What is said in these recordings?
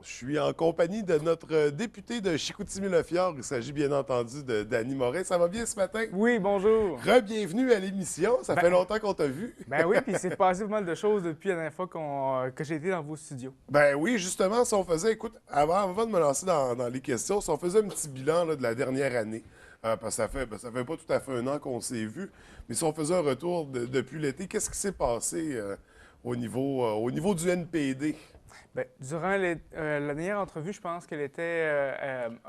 Je suis en compagnie de notre député de Chicoutimi-Le-Fjord. Il s'agit bien entendu de Dany Morin. Ça va bien ce matin? Oui, bonjour. Re-bienvenue à l'émission. Ça fait Ben, longtemps qu'on t'a vu. ben oui, puis il s'est passé pas mal de choses depuis la dernière fois que j'ai été dans vos studios. Ben oui, justement, si on faisait, écoute, avant de me lancer dans les questions, si on faisait un petit bilan là, de la dernière année, parce que ça fait pas tout à fait un an qu'on s'est vu, mais si on faisait un retour depuis l'été, qu'est-ce qui s'est passé au niveau du NPD Ben, durant la dernière entrevue, je pense qu'elle était...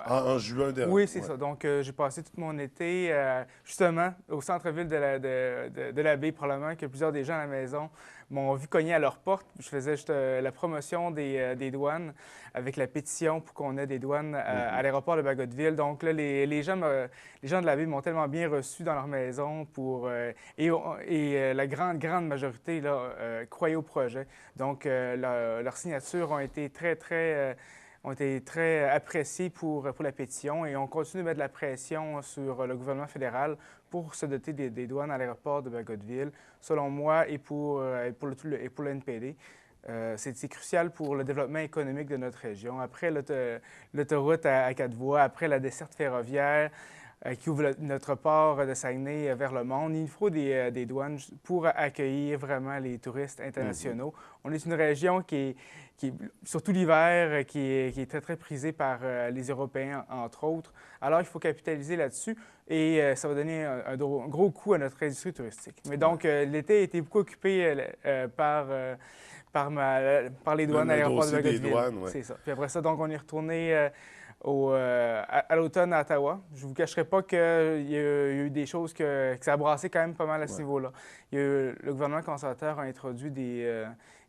en juin dernier? oui, c'est Ouais. ça. Donc, j'ai passé tout mon été, justement, au centre-ville de la baie, probablement que plusieurs des gens à la maison m'ont vu cogner à leur porte. Je faisais juste la promotion des douanes avec la pétition pour qu'on ait des douanes à Mhm. l'aéroport de Bagotville. Donc, là, les gens de la baie m'ont tellement bien reçu dans leur maison la grande majorité là, croyaient au projet. Donc, leurs signatures ont été très appréciées pour la pétition et on continue de mettre de la pression sur le gouvernement fédéral pour se doter des douanes à l'aéroport de Bagotville, selon moi, et pour le NPD. C'est crucial pour le développement économique de notre région. Après l'autoroute à quatre voies, après la desserte ferroviaire, qui ouvre notre port de Saguenay vers le monde. Il faut des douanes pour accueillir vraiment les touristes Mhm. internationaux. On est une région surtout l'hiver, qui est très, très prisée par les Européens, entre autres. Alors, il faut capitaliser là-dessus et ça va donner un gros coup à notre industrie touristique. Mais Ouais. donc, l'été a été beaucoup occupé par les douanes à Le l'aéroport de dossier des Bagotville. douanes, ouais. C'est ça. Puis après ça, donc, on est retourné à l'automne à Ottawa. Je ne vous cacherai pas qu'il y a eu des choses que ça a brassé quand même pas mal à ce Ouais. niveau-là. Le gouvernement conservateur a introduit des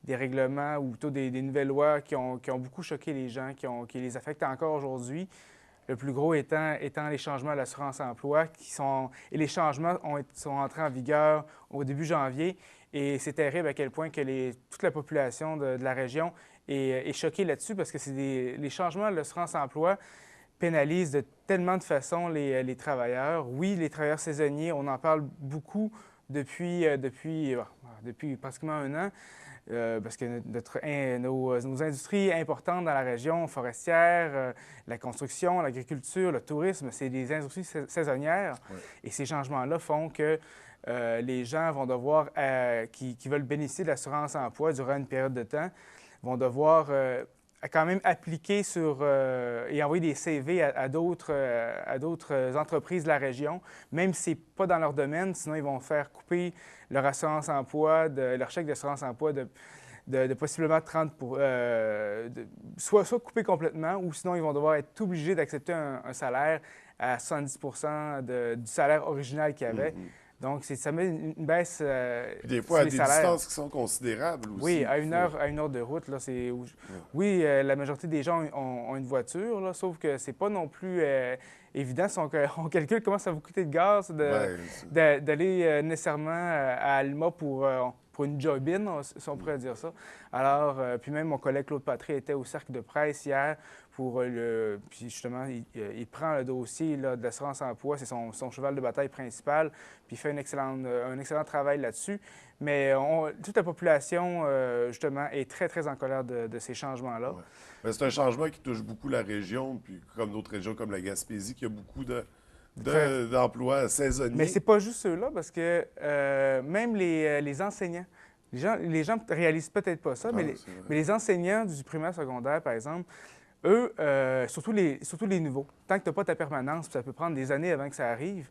règlements ou plutôt des nouvelles lois qui ont beaucoup choqué les gens, qui les affectent encore aujourd'hui. Le plus gros étant les changements à l'assurance-emploi et les changements sont entrés en vigueur au début janvier. Et c'est terrible à quel point que toute la population de la région est choquée là-dessus parce que les changements à l'assurance-emploi pénalisent de tellement de façons les travailleurs. Oui, les travailleurs saisonniers, on en parle beaucoup depuis pratiquement un an. Parce que nos industries importantes dans la région forestière, la construction, l'agriculture, le tourisme, c'est des industries saisonnières. Ouais. Et ces changements-là font que les gens vont devoir, qui veulent bénéficier de l'assurance-emploi durant une période de temps, vont devoir quand même appliquer et envoyer des CV à d'autres entreprises de la région, même si ce n'est pas dans leur domaine, sinon ils vont faire couper leur assurance-emploi, leur chèque d'assurance-emploi de possiblement 30 soit coupé complètement, ou sinon ils vont devoir être obligés d'accepter un salaire à 70 du salaire original qu'ils avaient. Mhm. Donc, ça met une baisse Puis des fois sur à les des salaires. distances qui sont considérables Oui, aussi. Ouais. à une heure de route, là, Ouais. oui, la majorité des gens ont une voiture, là, sauf que c'est pas non plus évident si on calcule comment ça va coûter de gaz Ben, d'aller nécessairement à Alma pour une job-in, si on pourrait dire ça. Alors, puis même mon collègue Claude Patré était au cercle de presse hier puis justement, il prend le dossier là, de l'assurance-emploi, c'est son cheval de bataille principal, puis il fait un excellent travail là-dessus. Mais toute la population, justement, est très, très en colère de ces changements-là. ouais. Ben, c'est un changement qui touche beaucoup la région, puis comme d'autres régions comme la Gaspésie, qui a beaucoup Très- d'emplois Mais saisonniers. c'est pas juste ceux-là, parce que même les enseignants, les gens ne réalisent peut-être pas ça, Ah, c'est vrai. mais les enseignants du primaire secondaire, par exemple, eux, surtout les nouveaux, tant que tu n'as pas ta permanence, puis ça peut prendre des années avant que ça arrive,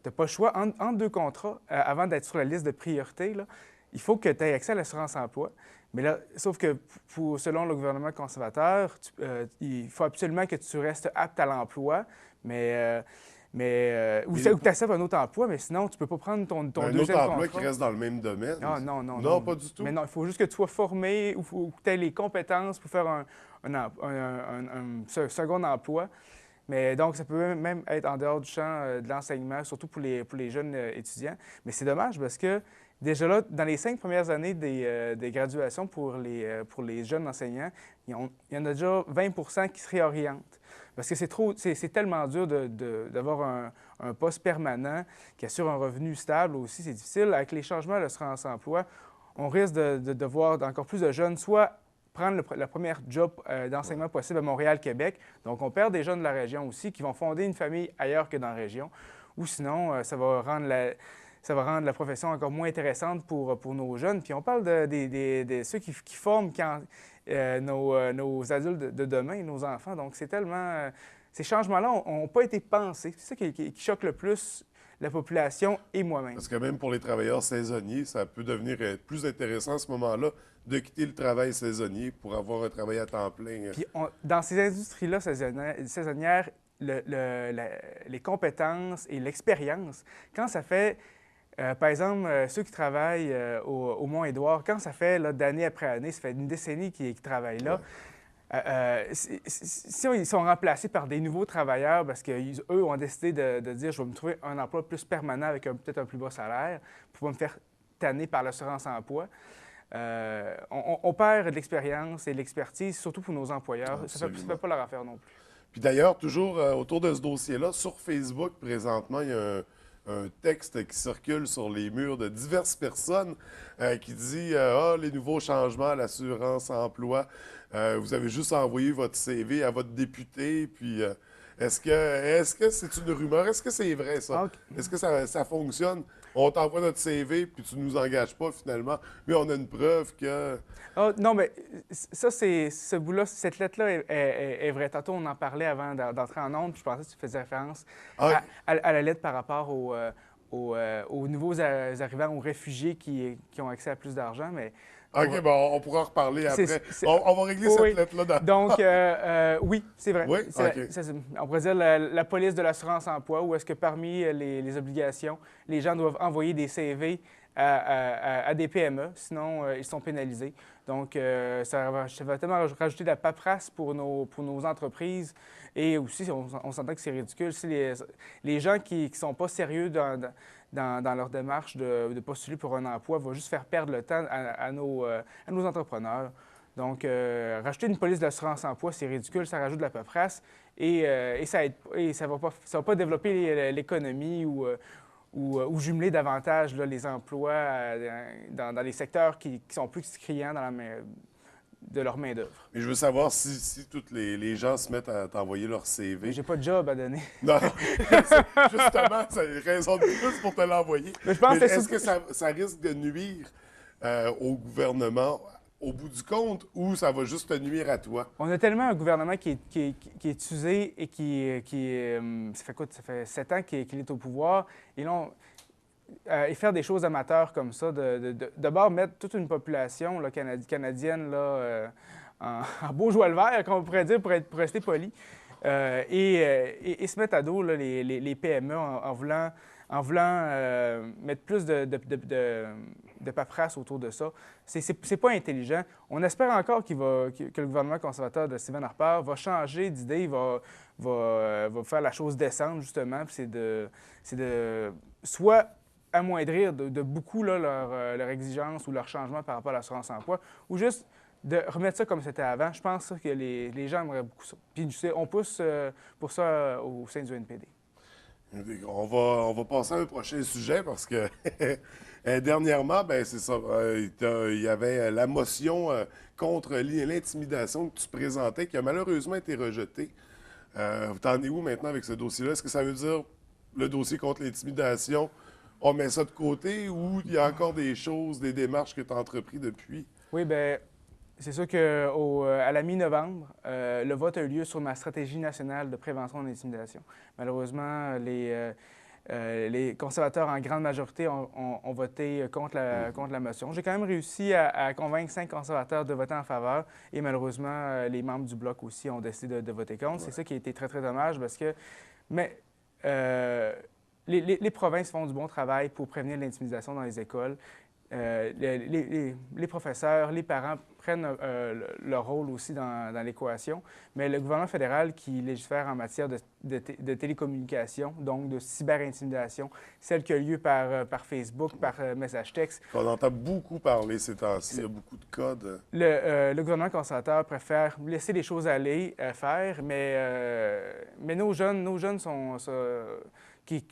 tu n'as pas le choix entre deux contrats, avant d'être sur la liste de priorité, là, il faut que tu aies accès à l'assurance-emploi. Mais là, sauf que selon le gouvernement conservateur, il faut absolument que tu restes apte à l'emploi, mais, ou Mais que tu acceptes un autre emploi, mais sinon, tu ne peux pas prendre ton un autre deuxième emploi qui contrat. reste dans le même domaine. Ah non, non, Non, non. pas du Mais tout. non, il faut juste que tu sois formé ou que tu aies les compétences pour faire un second emploi. Mais donc, ça peut même être en dehors du champ de l'enseignement, surtout pour les jeunes étudiants. Mais c'est dommage parce que déjà là, dans les 5 premières années des graduations pour les jeunes enseignants, il y en a déjà 20 qui se réorientent. Parce que c'est tellement dur d'avoir un poste permanent qui assure un revenu stable aussi. C'est difficile. Avec les changements de l'assurance-emploi, on risque de voir encore plus de jeunes soit prendre la première job d'enseignement possible à Montréal, Québec. Donc, on perd des jeunes de la région aussi qui vont fonder une famille ailleurs que dans la région. Ou sinon, ça va rendre la profession encore moins intéressante pour nos jeunes. Puis on parle de ceux qui forment nos adultes de demain, nos enfants. Donc, c'est tellement... ces changements-là n'ont pas été pensés. C'est ça qui choque le plus la population et moi-même. Parce que même pour les travailleurs saisonniers, ça peut devenir plus intéressant à ce moment-là de quitter le travail saisonnier pour avoir un travail à temps plein. Puis dans ces industries-là saisonnières, les compétences et l'expérience, quand ça fait, par exemple, ceux qui travaillent au Mont-Édouard, quand ça fait d'année après année, ça fait une décennie qu'ils travaillent là, si ils sont remplacés par des nouveaux travailleurs parce qu'eux ont décidé de dire je vais me trouver un emploi plus permanent avec peut-être un plus bas salaire pour me faire tanner par l'assurance-emploi, on perd de l'expérience et de l'expertise, surtout pour nos employeurs. Ça ne fait pas leur affaire non plus. Puis d'ailleurs, toujours autour de ce dossier-là, sur Facebook, présentement, il y a un texte qui circule sur les murs de diverses personnes qui dit les nouveaux changements à l'assurance-emploi, vous avez juste envoyé votre CV à votre député, puis est-ce que c'est une rumeur? Est-ce que c'est vrai, ça? Okay. Est-ce que ça fonctionne? On t'envoie notre CV, puis tu ne nous engages pas, finalement, mais on a une preuve que... Non, mais ça, ce bout-là, cette lettre-là est vraie. Tantôt, on en parlait avant d'entrer en ondes, puis je pensais que tu faisais référence à la lettre par rapport aux nouveaux arrivants, aux réfugiés qui ont accès à plus d'argent, mais... OK, bon, on pourra en reparler après. On va régler cette lettre-là. Donc, oui, c'est vrai. Oui? OK. On pourrait dire la police de l'assurance-emploi, où est-ce que parmi les obligations, les gens doivent envoyer des CV à des PME, sinon ils sont pénalisés. Donc, ça va tellement rajouter de la paperasse pour nos entreprises. Et aussi, on s'entend que c'est ridicule. Si les gens qui ne sont pas sérieux dans leur démarche de postuler pour un emploi vont juste faire perdre le temps à nos entrepreneurs. Donc, rajouter une police d'assurance-emploi, c'est ridicule, ça rajoute de la paperasse et ça ne va pas développer l'économie ou jumeler davantage les emplois dans les secteurs qui sont plus criants de leur main-d'œuvre. Mais je veux savoir si tous les gens se mettent à t'envoyer leur CV. J'ai pas de job à donner. Non, justement, c'est raison de plus pour te l'envoyer. Mais je pense est-ce que ça risque de nuire au gouvernement au bout du compte ou ça va juste te nuire à toi? On a tellement un gouvernement qui est usé et ça fait 7 ans qu'il est au pouvoir. Et faire des choses amateurs comme ça, d'abord mettre toute une population là, canadienne là, en beau joie le vert, comme on pourrait dire, pour rester poli, et se mettre à dos là, les PME en voulant mettre plus de paperasse autour de ça. C'est pas intelligent. On espère encore que le gouvernement conservateur de Stephen Harper va changer d'idée, va faire la chose décente, justement, puis c'est de soit amoindrir de beaucoup là, leur exigence ou leur changement par rapport à l'assurance-emploi, ou juste de remettre ça comme c'était avant. Je pense que les gens aimeraient beaucoup ça. Puis on pousse pour ça au sein du NPD. On va passer à un prochain sujet parce que dernièrement, ben c'est ça, il y avait la motion contre l'intimidation que tu présentais qui a malheureusement été rejetée. T'en es où maintenant avec ce dossier-là? Est-ce que ça veut dire le dossier contre l'intimidation, on met ça de côté ou il y a encore des choses, des démarches que tu as entreprises depuis? Oui, bien, c'est sûr qu'à la mi-novembre, le vote a eu lieu sur ma stratégie nationale de prévention de l'intimidation. Malheureusement, les conservateurs, en grande majorité, ont voté contre la motion. J'ai quand même réussi à convaincre 5 conservateurs de voter en faveur et malheureusement, les membres du Bloc aussi ont décidé de voter contre. Ouais. C'est ça qui a été très, très dommage parce que... Mais les provinces font du bon travail pour prévenir l'intimidation dans les écoles. Les professeurs, les parents prennent leur rôle aussi dans l'équation, mais le gouvernement fédéral qui légifère en matière de télécommunication, donc de cyberintimidation, celle qui a lieu par Facebook, par message texte. On entend beaucoup parler ces temps-ci, il y a beaucoup de codes. Le gouvernement conservateur préfère laisser les choses aller, faire, mais nos jeunes qui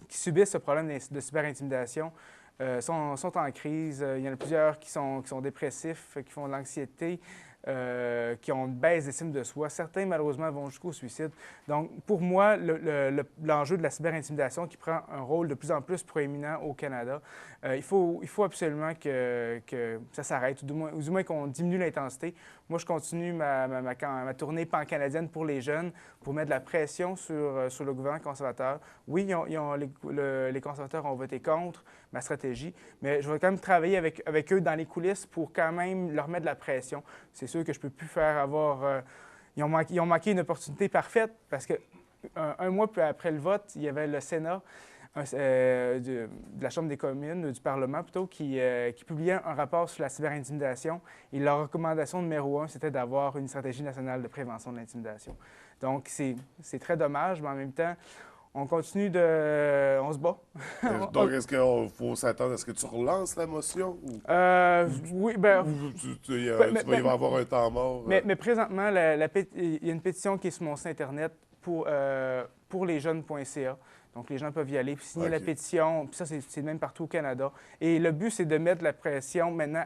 subissent ce problème de cyberintimidation sont en crise. Il y en a plusieurs qui sont dépressifs, qui font de l'anxiété. qui ont une baisse d'estime de soi. Certains, malheureusement, vont jusqu'au suicide. Donc, pour moi, l'enjeu de la cyberintimidation qui prend un rôle de plus en plus proéminent au Canada, il faut absolument que ça s'arrête, ou du moins qu'on diminue l'intensité. Moi, je continue ma tournée pan-canadienne pour les jeunes, pour mettre de la pression sur le gouvernement conservateur. Oui, les conservateurs ont voté contre ma stratégie, mais je vais quand même travailler avec eux dans les coulisses pour quand même leur mettre de la pression. C'est sûr que je ne peux plus faire avoir... ils ont manqué une opportunité parfaite parce que un mois après le vote, il y avait le Sénat de la Chambre des communes, du Parlement plutôt, qui publiait un rapport sur la cyberintimidation. Et leur recommandation numéro 1, c'était d'avoir une stratégie nationale de prévention de l'intimidation. Donc, c'est très dommage, mais en même temps, on continue de... On se bat. Donc, est-ce qu'il faut s'attendre à ce que tu relances la motion? Oui, bien... Ou tu vas y avoir un temps mort? Mais présentement, il y a une pétition qui est sur mon site Internet pour lesjeunes.ca. Donc, les gens peuvent y aller, puis signer la pétition. Puis ça, c'est même partout au Canada. Et le but, c'est de mettre la pression maintenant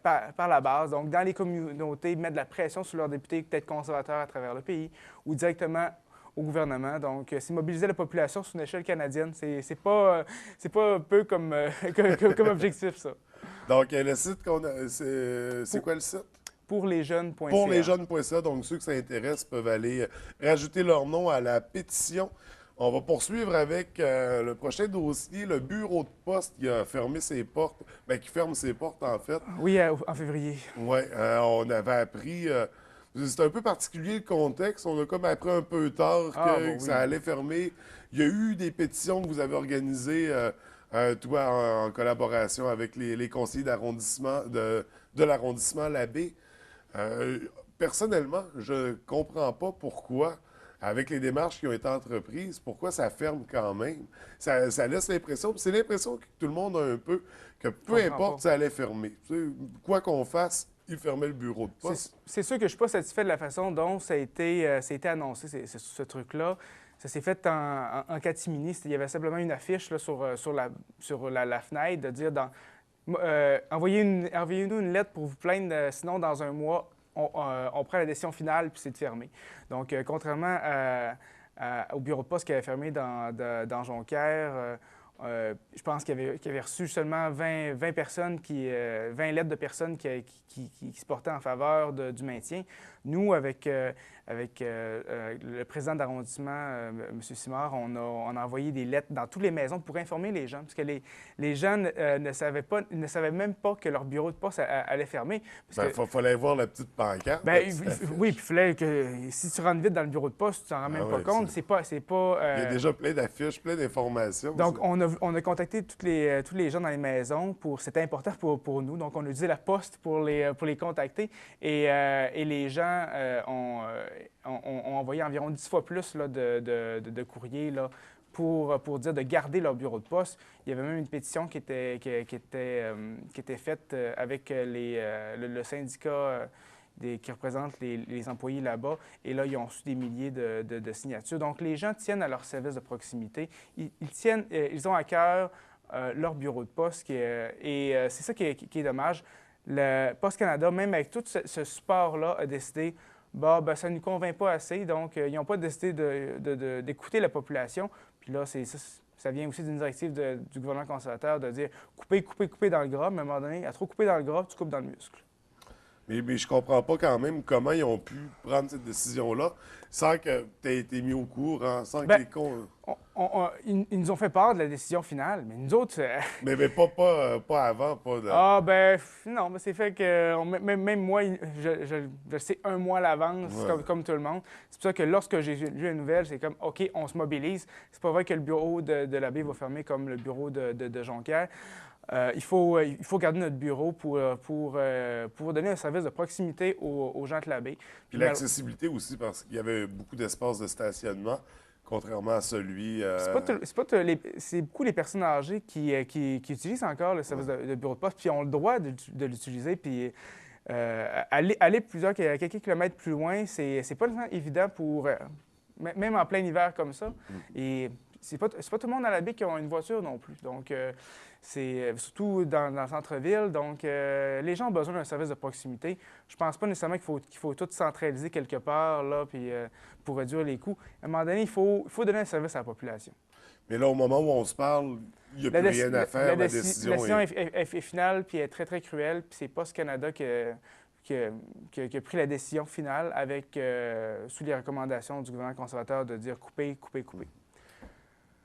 par la base. Donc, dans les communautés, mettre de la pression sur leurs députés, peut-être conservateurs à travers le pays, ou directement au gouvernement. Donc, c'est mobiliser la population sur une échelle canadienne. C'est pas un peu comme objectif, ça. Donc, le site qu'on a, c'est quoi le site? Pourlesjeunes.ca. Pourlesjeunes.ca. Donc, ceux que ça intéresse peuvent aller rajouter leur nom à la pétition. On va poursuivre avec le prochain dossier, le bureau de poste qui a fermé ses portes, bien, qui ferme ses portes, en fait. Oui, en février. Oui, on avait appris... c'est un peu particulier le contexte. On a comme appris un peu tard que ça allait fermer. Il y a eu des pétitions que vous avez organisées, toi, en collaboration avec les conseillers d'arrondissement de l'arrondissement Labbé. Personnellement, je ne comprends pas pourquoi, avec les démarches qui ont été entreprises, pourquoi ça ferme quand même. Ça laisse l'impression, c'est l'impression que tout le monde a un peu, que peu importe, ça allait fermer. Tu sais, quoi qu'on fasse, il fermait le bureau de poste. C'est sûr que je ne suis pas satisfait de la façon dont ça a été annoncé, ce truc-là. Ça s'est fait en catimini. Il y avait simplement une affiche là, sur la fenêtre de dire envoyez-nous une lettre pour vous plaindre, sinon dans un mois, on prend la décision finale puis c'est de fermer. Donc, contrairement au bureau de poste qui avait fermé dans Jonquière, je pense qu'il avait reçu seulement 20 personnes 20 lettres de personnes qui se portaient en faveur du maintien. Nous, avec le président d'arrondissement, M. Simard, on a envoyé des lettres dans toutes les maisons pour informer les gens, parce que les gens ne savaient même pas que leur bureau de poste allait fermer. Il fallait voir la petite pancarte. Oui, puis il fallait que si tu rentres vite dans le bureau de poste, tu t'en rends même pas compte. C'est pas il y a déjà plein d'affiches, plein d'informations. Donc, on a contacté tous les gens dans les maisons. C'était important pour nous. Donc, on a utilisé la poste pour les contacter. Et les gens ont envoyé environ 10 fois plus là, de courriers là, pour dire de garder leur bureau de poste. Il y avait même une pétition qui était faite avec le syndicat qui représente les employés là-bas. Et là, ils ont reçu des milliers de signatures. Donc, les gens tiennent à leur service de proximité. Ils ont à cœur leur bureau de poste. C'est ça qui est dommage. Le Poste Canada, même avec tout ce support-là, a décidé ça ne nous convainc pas assez. Donc, ils n'ont pas décidé d'écouter la population. Puis là, ça vient aussi d'une directive du gouvernement conservateur de dire couper dans le gras. Mais à un moment donné, à trop couper dans le gras, tu coupes dans le muscle. Mais je comprends pas quand même comment ils ont pu prendre cette décision-là sans que tu aies été mis au courant, sans que les ils nous ont fait part de la décision finale, mais nous autres... Mais pas avant, pas de... non, mais c'est fait que... Même moi, je sais un mois à l'avance, comme tout le monde. C'est pour ça que lorsque j'ai lu la nouvelle, c'est comme, OK, on se mobilise. C'est pas vrai que le bureau de Labbé va fermer comme le bureau de Jonquière. Il faut garder notre bureau pour donner un service de proximité aux gens de Labbé. Puis l'accessibilité aussi, parce qu'il y avait beaucoup d'espace de stationnement, contrairement à celui... C'est beaucoup les personnes âgées qui utilisent encore le service de bureau de poste, puis ont le droit de l'utiliser. Puis aller quelques kilomètres plus loin, c'est pas évident pour... même en plein hiver comme ça. Et c'est pas tout le monde à la baie qui a une voiture non plus. Donc, c'est surtout dans le centre-ville. Donc, les gens ont besoin d'un service de proximité. Je pense pas nécessairement qu'il faut tout centraliser quelque part là, puis, pour réduire les coûts. À un moment donné, il faut donner un service à la population. Mais là, au moment où on se parle, il n'y a plus rien à faire. La décision est finale, puis est très, très cruelle. Puis c'est Post Canada qui a pris la décision finale avec, sous les recommandations du gouvernement conservateur de dire couper, couper, couper.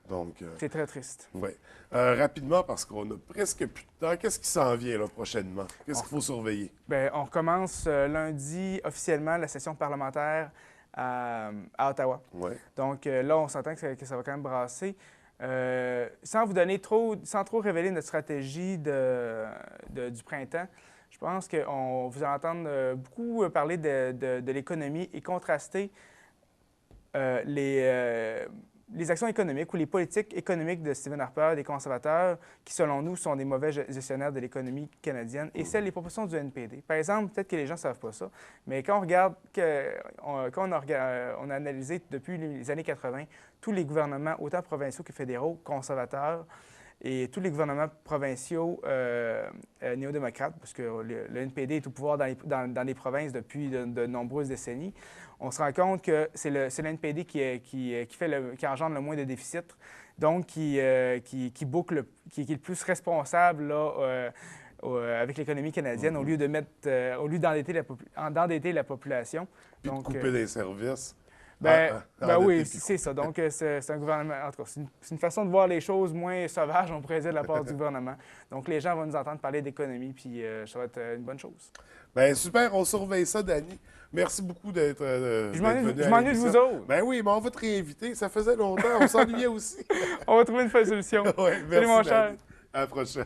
Donc, c'est très triste. Oui. Rapidement, parce qu'on a presque plus de temps, qu'est-ce qui s'en vient là, prochainement? Qu'est-ce qu'il faut surveiller? Bien, on recommence lundi officiellement la session parlementaire à Ottawa. Ouais. Donc là, on s'entend que ça va quand même brasser. Sans trop révéler notre stratégie du printemps, je pense qu'on vous entendre beaucoup parler de l'économie et contraster les actions économiques ou les politiques économiques de Stephen Harper, des conservateurs, qui, selon nous, sont des mauvais gestionnaires de l'économie canadienne, et celles des propositions du NPD. Par exemple, peut-être que les gens ne savent pas ça, mais quand on regarde, on a analysé depuis les années 80 tous les gouvernements, autant provinciaux que fédéraux, conservateurs, et tous les gouvernements provinciaux néo-démocrates, parce que le NPD est au pouvoir dans les provinces depuis de nombreuses décennies, on se rend compte que c'est le NPD qui engendre le moins de déficit, donc qui est le plus responsable là, avec l'économie canadienne, au lieu d'endetter la population. Puis de couper des services. Oui, c'est ça. Donc, c'est un gouvernement. En tout cas, c'est une façon de voir les choses moins sauvages, on pourrait dire, de la part du gouvernement. Donc, les gens vont nous entendre parler d'économie, puis ça va être une bonne chose. Bien, super, on surveille ça, Danny. Merci beaucoup d'être venu. Je m'ennuie de vous autres. Ben oui, mais on va te réinviter. Ça faisait longtemps, on s'ennuyait aussi. On va trouver une solution. Ouais, merci, Salut, mon cher. À la prochaine.